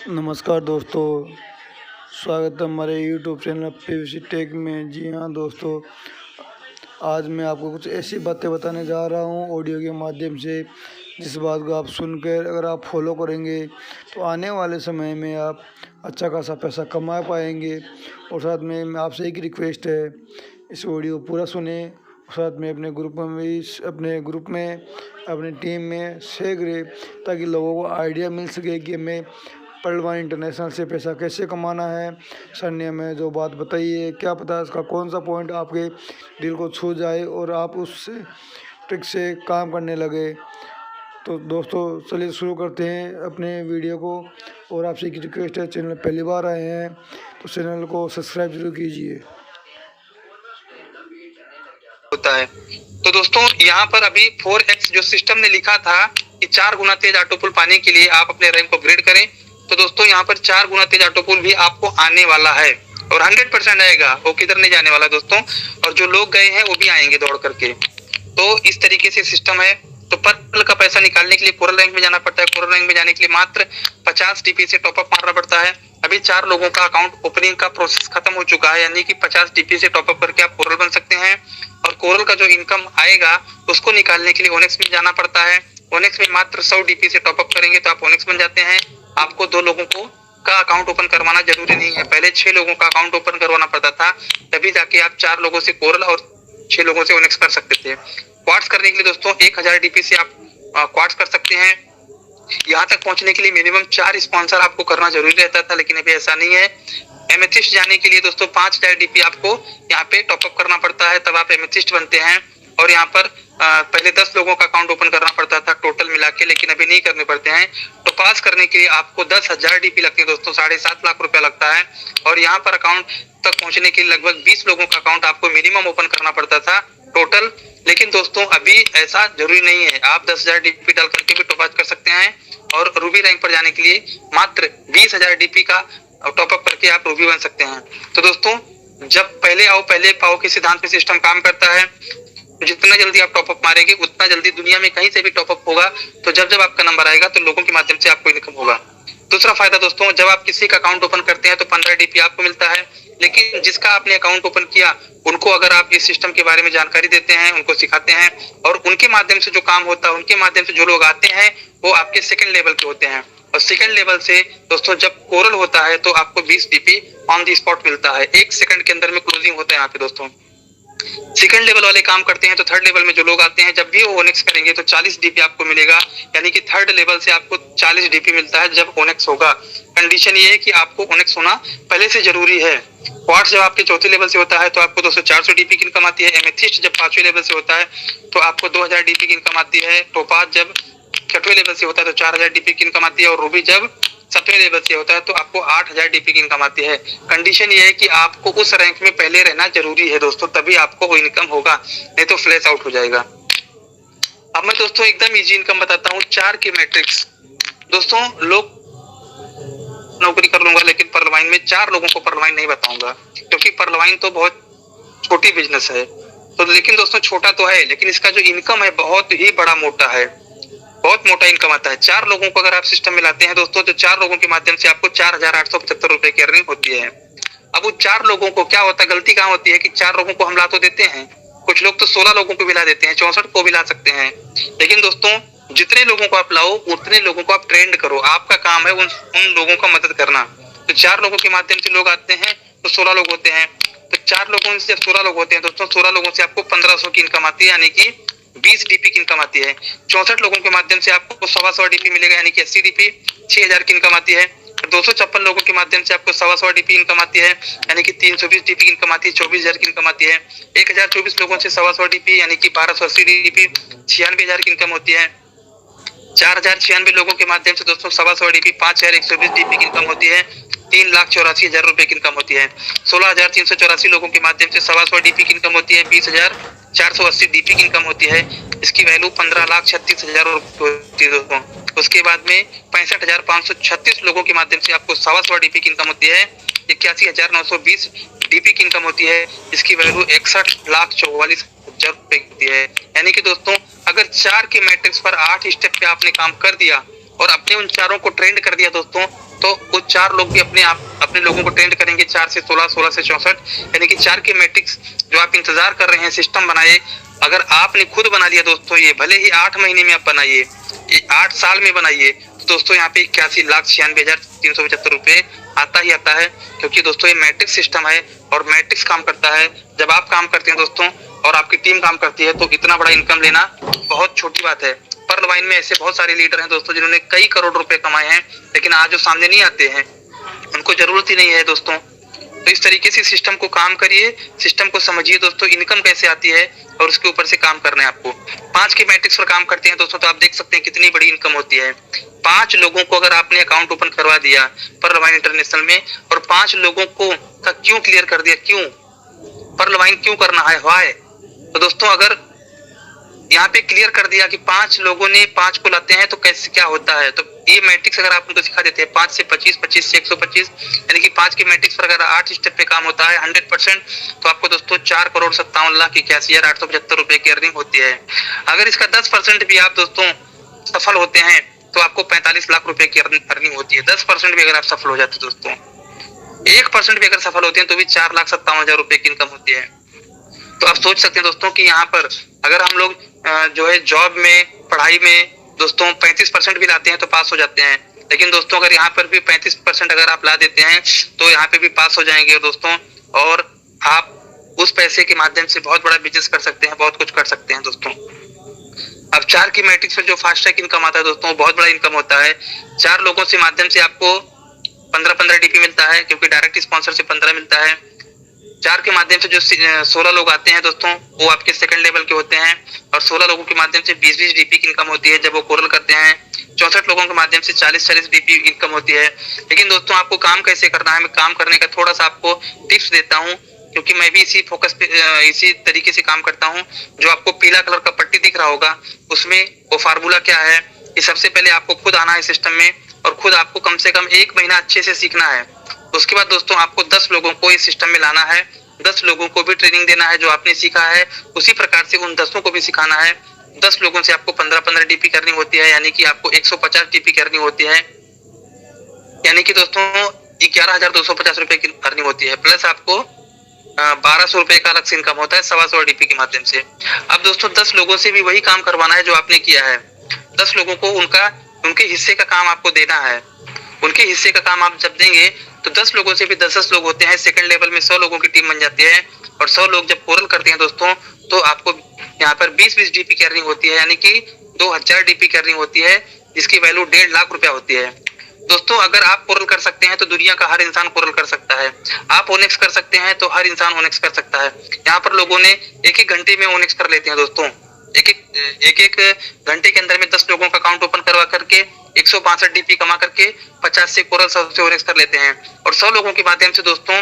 नमस्कार दोस्तों, स्वागत है हमारे यूट्यूब चैनल पीवीसी टेक में। जी हाँ दोस्तों, आज मैं आपको कुछ ऐसी बातें बताने जा रहा हूँ ऑडियो के माध्यम से, जिस बात को आप सुनकर अगर आप फॉलो करेंगे तो आने वाले समय में आप अच्छा खासा पैसा कमा पाएंगे। और साथ में आपसे एक रिक्वेस्ट है, इस ऑडियो पूरा सुने और साथ में अपने ग्रुप में अपनी टीम में शेयर करें, ताकि लोगों को आइडिया मिल सके कि हमें पर्ल इंटरनेशनल से पैसा कैसे कमाना है। सर ने हमें जो बात बताई है, क्या पता इसका कौन सा पॉइंट आपके दिल को छू जाए और आप उससे ट्रिक से काम करने लगे। तो दोस्तों चलिए शुरू करते हैं अपने वीडियो को। और आपसे एक रिक्वेस्ट है, चैनल पहली बार आए हैं तो चैनल को सब्सक्राइब जरूर कीजिए। होता है। तो दोस्तों यहाँ पर अभी 4x जो सिस्टम ने लिखा था कि 4 गुना तेज ऑटो पुल पाने के लिए आप अपने रैंक को अपग्रेड करें, तो दोस्तों यहाँ पर 4 गुना तेज ऑटो पुल भी आपको आने वाला है और 100% आएगा, वो किधर नहीं जाने वाला दोस्तों। और जो लोग गए हैं वो भी आएंगे दौड़ करके। तो इस तरीके से सिस्टम है। तो पर्ल का पैसा निकालने के लिए कोरल रैंक में जाना पड़ता है। कोरल रैंक में जाने के लिए मात्र 50 डीपी से टॉपअप मारना पड़ता है। अभी 4 लोगों का अकाउंट ओपनिंग का प्रोसेस खत्म हो चुका है, यानी कि 50 डीपी से टॉपअप करके आप कोरल बन सकते हैं। और कोरल का जो इनकम आएगा उसको निकालने के लिए ओनेक्स में जाना पड़ता है। ओनेक्स में मात्र 100 डीपी से टॉपअप करेंगे तो आप ओनेक्स बन जाते हैं। आपको 2 लोगों को का अकाउंट ओपन करवाना जरूरी नहीं है। पहले 6 लोगों का अकाउंट ओपन करवाना पड़ता था, तभी जाके आप 4 लोगों से कोरल और 6 लोगों से ओनेक्स कर सकते थे। क्वार्ट्स करने के लिए दोस्तों 1000 डीपी से आप क्वार्ट्स कर सकते हैं। यहाँ तक पहुंचने के लिए मिनिमम 4 स्पॉन्सर आपको करना जरूरी रहता था, लेकिन अभी ऐसा नहीं है। एमेथिस्ट जाने के लिए दोस्तों 5000 डीपी आपको यहाँ पे टॉपअप करना पड़ता है, तब आप एमेथिस्ट बनते हैं। और यहाँ पर पहले 10 लोगों का अकाउंट ओपन करना पड़ता था टोटल मिला के, लेकिन अभी नहीं करने पड़ते हैं। तो पास करने के लिए आपको 10,000 डीपी लगती है दोस्तों, 7.5 लाख रुपया लगता है। और यहाँ पर अकाउंट तक पहुंचने के लिए लगभग 20 लोगों का अकाउंट आपको मिनिमम ओपन करना पड़ता था टोटल। लेकिन दोस्तों अभी ऐसा जरूरी नहीं है, आप 10,000 डीपी डाल करके भी टॉप अप कर सकते हैं। और रूबी रैंक पर जाने के लिए मात्र 20,000 डीपी का टॉपअप करके आप रूबी बन सकते हैं। तो दोस्तों जब पहले आओ पहले पाओ के सिद्धांत पे सिस्टम काम करता है। जितना जल्दी आप टॉपअप मारेंगे उतना जल्दी दुनिया में कहीं से भी टॉपअप होगा। तो जब जब आपका नंबर आएगा तो लोगों के माध्यम से आपको इनकम होगा। दूसरा फायदा दोस्तों, जब आप किसी का अकाउंट ओपन करते हैं तो 15 डीपी आपको मिलता है। लेकिन जिसका आपने अकाउंट ओपन किया उनको अगर आप इस सिस्टम के बारे में जानकारी देते हैं, उनको सिखाते हैं और उनके माध्यम से जो काम होता है, उनके माध्यम से जो लोग आते हैं वो आपके सेकंड लेवल के होते हैं। और सेकंड लेवल से दोस्तों जब कोरल होता है तो आपको 20 डीपी ऑन दी स्पॉट मिलता है। 1 सेकंड के अंदर में क्लोजिंग होता है यहाँ पे दोस्तों। सेकंड लेवल वाले काम करते हैं तो थर्ड लेवल में जो लोग आते हैं जब भी वो ओनेक्स करेंगे तो 40 डीपी आपको मिलेगा, यानी कि थर्ड लेवल से आपको 40 डीपी मिलता है जब ओनेक्स होगा। कंडीशन ये है कि आपको ओनेक्स होना पहले से जरूरी है। क्वार्ट्स जब आपके चौथे लेवल से होता है तो आपको 200-400 डीपी की इनकम आती है। एमेथिस्ट जब 5वें लेवल से होता है तो आपको 2000 डीपी की इनकम आती है। टोपाज जब 6वें लेवल से होता है तो 4000 डीपी की इनकम आती है। और रूबी जब 7वें लेवल से होता है तो आपको 8000 डीपी की इनकम आती है। कंडीशन ये है कि आपको उस रैंक में पहले रहना जरूरी है दोस्तों, तभी आपको वो इनकम होगा, नहीं तो फ्लैश आउट हो जाएगा। अब मैं दोस्तों एकदम इजी इनकम बताता हूँ, 4 की मैट्रिक्स। दोस्तों लोग नौकरी कर लूंगा लेकिन पर्लवाइन में 4 लोगों को पर्लवाइन नहीं बताऊंगा, क्योंकि पर्लवाइन तो बहुत छोटी बिजनेस है। तो लेकिन दोस्तों छोटा तो है, लेकिन इसका जो इनकम है बहुत ही बड़ा मोटा है, बहुत मोटा इनकम आता है। 4 लोगों को अगर आप सिस्टम में लाते हैं दोस्तों तो 4 लोगों के माध्यम से आपको 4,875 रुपए की अर्निंग होती है। अब वो 4 लोगों को क्या होता है, गलती कहाँ होती है कि 4 लोगों को हम ला तो देते हैं, कुछ लोग तो 16 लोगों को भी ला देते हैं, 64 को भी ला सकते हैं। लेकिन दोस्तों जितने लोगों को आप लाओ उतने लोगों को आप ट्रेंड करो, आपका काम है उन लोगों का मदद करना। तो 4 लोगों के माध्यम से लोग आते हैं तो 16 लोग होते हैं। तो 4 लोगों से 16 लोग होते हैं दोस्तों, 16 लोगों से आपको 1500 की इनकम आती है, यानी कि 20 डीपी की इनकम आती है। 64 लोगों के माध्यम से आपको 125 डीपी मिलेगा, यानी कि 80 डीपी, 6000 की इनकम आती है। 256 लोगों के माध्यम से आपको 125 डीपी इनकम आती है, यानी कि 320 डीपी की इनकम आती है, 24000 की इनकम आती है। 1024 लोगों से 125 डीपी, यानी कि 1280 डीपी, 96000 की इनकम होती है। 4096 लोगों के माध्यम से दोस्तों 125 डीपी, 5120 डीपी की इनकम होती है। 3,84,000 रुपए की इनकम होती है। 16,384 लोगों के माध्यम से 125 डीपी की इनकम होती है। 20,480 डीपी की इनकम होती है। इसकी वैल्यू 15,36,000 रुपए होती है दोस्तों। उसके बाद में 65,536 लोगों के माध्यम से आपको 125 डीपी की इनकम होती है। 81,920 डीपी की इनकम होती है। इसकी वैल्यू 61,44,000 रुपए होती है। यानी कि दोस्तों अगर 4 के मैट्रिक्स पर 8 स्टेप पे आपने काम कर दिया और अपने उन 4 को ट्रेंड कर दिया दोस्तों, तो वो 4 लोग भी अपने लोगों को ट्रेंड करेंगे 4 से 16, 16 से 64, यानी कि 4 के मैट्रिक्स जो आप इंतजार कर रहे हैं सिस्टम बनाए, अगर आपने खुद बना लिया दोस्तों, ये भले ही 8 महीने में आप बनाइए, ये 8 साल में बनाइए, तो दोस्तों यहाँ पे 81,96,375 रुपए आता ही आता है, क्योंकि दोस्तों ये मैट्रिक्स सिस्टम है और मैट्रिक्स काम करता है। जब आप काम करते हैं दोस्तों और आपकी टीम काम करती है, तो इतना बड़ा इनकम लेना बहुत छोटी बात है। पर्ल वाइन में ऐसे बहुत सारे लीडर हैं दोस्तों जिन्होंने कई करोड़ रुपए कमाए हैं, लेकिन आज जो सामने नहीं आते हैं, उनको जरूरत ही नहीं है दोस्तों। तो इस तरीके से सिस्टम को काम करिए, सिस्टम को समझिए दोस्तों, इनकम कैसे आती है और उसके ऊपर से काम करना है आपको। 5 के मैट्रिक्स पर काम करते हैं दोस्तों, तो आप देख सकते हैं कितनी बड़ी इनकम होती है। 5 लोगों को अगर आपने अकाउंट ओपन करवा दिया पर्ल वाइन इंटरनेशनल में, और 5 लोगों को का क्यों क्लियर कर दिया, क्यों पर्ल वाइन क्यों करना है, व्हाई, तो दोस्तों अगर यहाँ पे क्लियर कर दिया कि 5 लोगों ने 5 को लाते हैं तो कैसे क्या होता है, तो ये मैट्रिक्स अगर आप उनको सिखा देते हैं 5 से 25, 25 से 125, यानी कि 5 के मैट्रिक्स पर अगर 8 स्टेप पे काम होता है 100%, तो आपको दोस्तों 4,57,81,875 रुपए की अर्निंग होती है। अगर इसका 10% भी आप दोस्तों सफल होते हैं तो आपको 45 लाख रुपए की अर्निंग होती है। 10% भी अगर आप सफल हो जाते हैं दोस्तों, 1% भी अगर सफल होते हैं तो भी 4,57,000 रुपए की इनकम होती है। तो आप सोच सकते हैं दोस्तों कि यहाँ पर अगर हम लोग जो है जॉब में, पढ़ाई में दोस्तों 35% भी लाते हैं तो पास हो जाते हैं, लेकिन दोस्तों अगर यहाँ पर भी 35% अगर आप ला देते हैं तो यहाँ पे भी पास हो जाएंगे दोस्तों, और आप उस पैसे के माध्यम से बहुत बड़ा बिजनेस कर सकते हैं, बहुत कुछ कर सकते हैं दोस्तों। अब 4 की मैट्रिक्स पर जो फास्ट ट्रैक इनकम आता है दोस्तों, बहुत बड़ा इनकम होता है। 4 लोगों से माध्यम से आपको 15-15 डीपी मिलता है, क्योंकि डायरेक्ट स्पॉन्सर से 15 मिलता है। 4 के माध्यम से जो 16 लोग आते हैं दोस्तों, वो आपके सेकंड लेवल के होते हैं, और 16 लोगों के माध्यम से 20-20 डीपी की इनकम होती है जब वो कोरल करते हैं। 64 लोगों के माध्यम से 40-40 डीपी इनकम होती है। लेकिन दोस्तों आपको काम कैसे करना है, मैं काम करने का थोड़ा सा आपको टिप्स देता हूँ, क्योंकि मैं भी इसी फोकस पे इसी तरीके से काम करता हूँ। जो आपको पीला कलर का पट्टी दिख रहा होगा, उसमें वो फार्मूला क्या है, ये सबसे पहले आपको खुद आना है सिस्टम में, और खुद आपको कम से कम 1 महीना अच्छे से सीखना है। उसके बाद दोस्तों आपको 10 लोगों को इस सिस्टम में लाना है, 10 लोगों को भी ट्रेनिंग देना है, जो आपने सीखा है उसी प्रकार से उन 10 को भी सिखाना है। 10 लोगों से आपको 15-15 डीपी करनी होती है, यानी कि आपको 150 डीपी करनी होती है, यानी कि दोस्तों 11,250 रुपए की करनी होती है, प्लस आपको 1,200 रुपए का अलग से इनकम होता है 125 डीपी के माध्यम से। अब दोस्तों 10 लोगों से भी वही काम करवाना है जो आपने किया है। 10 लोगों को उनके हिस्से का काम आपको देना है। उनके हिस्से का काम आप जब देंगे तो 10 लोगों से भी 10-10 लोग होते हैं, सेकंड लेवल में 100 लोगों की टीम बन जाती है, और 100 लोग जब कोरल करते हैं दोस्तों, तो आपको यहाँ पर 20-20 डीपी की अर्निंग होती है, यानी कि 2,000 डीपी की अर्निंग होती है, जिसकी वैल्यू 1.5 लाख रुपया होती है। दोस्तों अगर आप कोरल कर सकते हैं तो दुनिया का हर इंसान कोरल कर सकता है। आप ओनेक्स कर सकते हैं तो हर इंसान ओनेक्स कर सकता है। यहाँ पर लोगों ने 1-1 घंटे में ओनेक्स कर लेते हैं दोस्तों। एक घंटे के अंदर में 10 लोगों का अकाउंट ओपन करवा करके 162 डीपी कमा करके 50 से कोरल 100 से ओनेक्स कर लेते हैं, और 100 लोगों के माध्यम से दोस्तों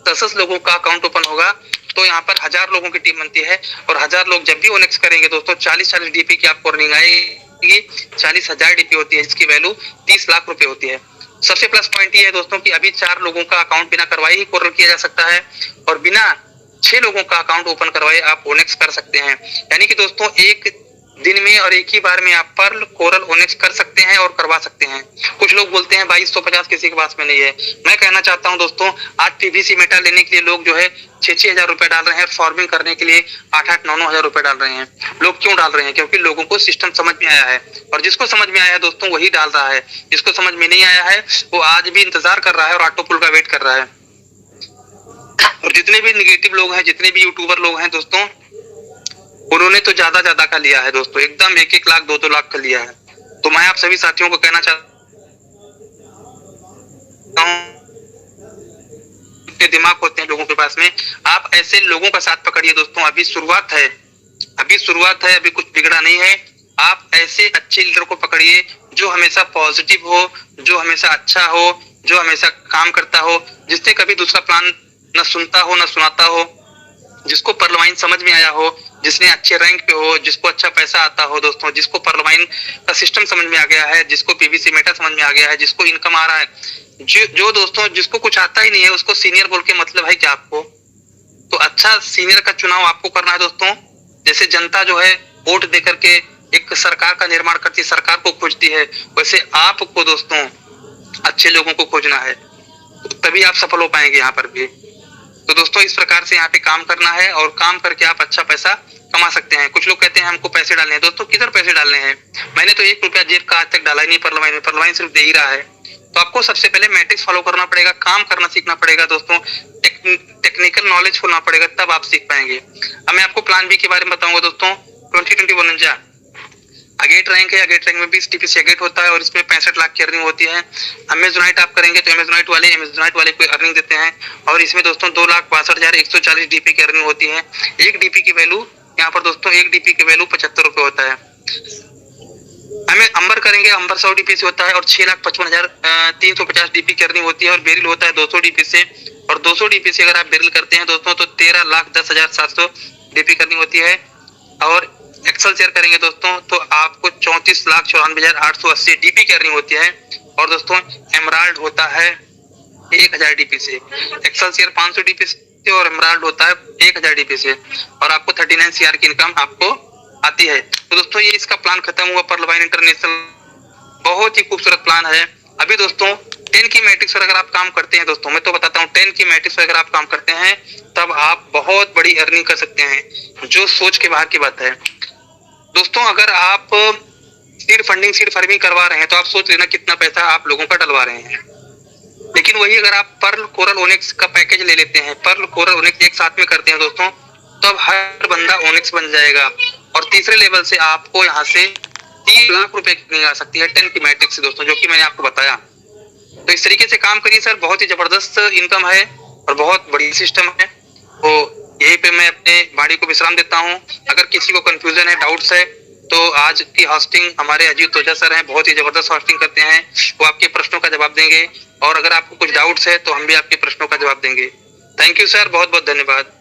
10 लोगों का अकाउंट ओपन होगा, तो यहाँ पर 1000 लोगों की टीम बनती है, और 1000 लोग जब भी ओनेक्स करेंगे दोस्तों 40-40 डीपी की आपको अर्निंग आएगी। 40,000 डीपी होती है, जिसकी वैल्यू 30 लाख रुपए होती है। सबसे प्लस पॉइंट ये है दोस्तों कि अभी 4 लोगों का अकाउंट बिना करवाए ही कोरल किया जा सकता है, और बिना 6 लोगों का अकाउंट ओपन करवाए आप ओनेक्स कर सकते हैं। यानी कि दोस्तों एक दिन में और एक ही बार में आप पर्ल कोरल ओनेक्स कर सकते हैं और करवा सकते हैं। कुछ लोग बोलते हैं 2250 किसी के पास में नहीं है। मैं कहना चाहता हूं दोस्तों, आज पीवीसी मेटा लेने के लिए लोग जो है 6-6 हजार रुपए डाल रहे हैं, फार्मिंग करने के लिए 8-8, 9-9 हजार रुपए डाल रहे हैं। लोग क्यों डाल रहे हैं? क्योंकि लोगों को सिस्टम समझ में आया है, और जिसको समझ में आया है दोस्तों वही डाल रहा है। जिसको समझ में नहीं आया है वो आज भी इंतजार कर रहा है और ऑटो पुल का वेट कर रहा है। और जितने भी निगेटिव लोग हैं, जितने भी यूट्यूबर लोग हैं दोस्तों, उन्होंने तो ज्यादा का लिया है दोस्तों, एकदम 1-1 लाख 2-2 लाख का लिया है। तो मैं आप सभी साथियों को कहना चाहता हूँ, दिमाग होते हैं लोगों के पास में, आप ऐसे लोगों का साथ पकड़िए दोस्तों। अभी शुरुआत है, अभी कुछ बिगड़ा नहीं है। आप ऐसे अच्छे लीडर को पकड़िए जो हमेशा पॉजिटिव हो, जो हमेशा अच्छा हो, जो हमेशा काम करता हो, जिसने कभी दूसरा प्लान न सुनता हो न सुनाता हो, जिसको पर्लवाइन समझ में आया हो, जिसने अच्छे रैंक पे हो, जिसको अच्छा पैसा आता हो दोस्तों, जिसको पर्लवाइन का सिस्टम समझ में आ गया है, जिसको पीवीसी मेटा समझ में आ गया है, जिसको इनकम आ रहा है। जो दोस्तों जिसको कुछ आता ही नहीं है उसको सीनियर बोल के मतलब है क्या आपको? तो अच्छा सीनियर का चुनाव आपको करना है दोस्तों। जैसे जनता जो है वोट दे करके एक सरकार का निर्माण करती है, सरकार को खोजती है, वैसे आपको दोस्तों अच्छे लोगों को खोजना है, तभी आप सफल हो पाएंगे यहाँ पर भी। तो दोस्तों इस प्रकार से यहाँ पे काम करना है और काम करके आप अच्छा पैसा कमा सकते हैं। कुछ लोग कहते हैं हमको पैसे डालने हैं। दोस्तों किधर पैसे डालने हैं? मैंने तो 1 रुपया जेब का आज तक डाला ही नहीं परलवाइन सिर्फ दे ही रहा है। तो आपको सबसे पहले मैट्रिक्स फॉलो करना पड़ेगा, काम करना सीखना पड़ेगा दोस्तों, टेक्निकल नॉलेज होना पड़ेगा, तब आप सीख पाएंगे। अब मैं आपको प्लान बी के बारे में बताऊंगा दोस्तों। 2021 निंजा अगेट रैंक है, अगेट रैंक में 20 DPC अगेट होता है और इसमें 65 लाख की अर्निंग होती है। अमेजोनाइट आप करेंगे तो अमेजोनाइट वाले को अर्निंग देते हैं और इसमें दोस्तों 2,62,140 DP की अर्निंग होती है। 1 DP की वैल्यू यहाँ पर दोस्तों 1 DP की वैल्यू 75 रुपए होता है। हमें अंबर करेंगे, अंबर 100 DP से होता है और 6,55,350 DP की अर्निंग होती है और बेरिल होता है 200 DP से, और 200 DP से अगर आप बेरिल करते हैं दोस्तों तो 13,10,700 DP की अर्निंग होती है। और एक्सेल शेयर करेंगे दोस्तों तो आपको 34,94,880 DP की अर्निंग होती है। और दोस्तों एमराल्ड होता है 1,000 DP से, एक्सेल शेयर 500 DP से और एमराल्ड होता है 1,000 DP से, और आपको 39 CR की इनकम आपको आती है। तो दोस्तों ये इसका प्लान खत्म हुआ परलवाइन इंटरनेशनल, बहुत ही खूबसूरत प्लान है। अभी दोस्तों 10 की मैट्रिक्स पर अगर आप काम करते हैं दोस्तों, मैं तो बताता हूँ 10 की मैट्रिक्स पर अगर आप काम करते हैं तब आप बहुत बड़ी अर्निंग कर सकते हैं, जो सोच के बाहर की बात है दोस्तों। अगर आप सीड फार्मिंग करवा रहे हैं तो आप सोच लेना कितना पैसा आप लोगों का डलवा रहे हैं। लेकिन वही अगर आप पर्ल कोरल ओनिक्स का पैकेज ले लेते हैं, पर्ल कोरल ओनिक्स एक साथ में करते हैं दोस्तों, तब हर बंदा ओनिक्स बन जाएगा और तीसरे लेवल से आपको यहाँ से 3 लाख रुपए की आ सकती है 10 की मैट्रिक्स से दोस्तों, जो कि मैंने आपको बताया। तो इस तरीके से काम करिए सर, बहुत ही जबरदस्त इनकम है और बहुत बड़ी सिस्टम है। तो यहीं पे मैं अपने वाणी को विश्राम देता हूँ। अगर किसी को कंफ्यूजन है, डाउट्स है, तो आज की होस्टिंग हमारे अजीत ओझा सर हैं, बहुत ही जबरदस्त होस्टिंग करते हैं, वो आपके प्रश्नों का जवाब देंगे। और अगर आपको कुछ डाउट्स है तो हम भी आपके प्रश्नों का जवाब देंगे। थैंक यू सर, बहुत बहुत धन्यवाद।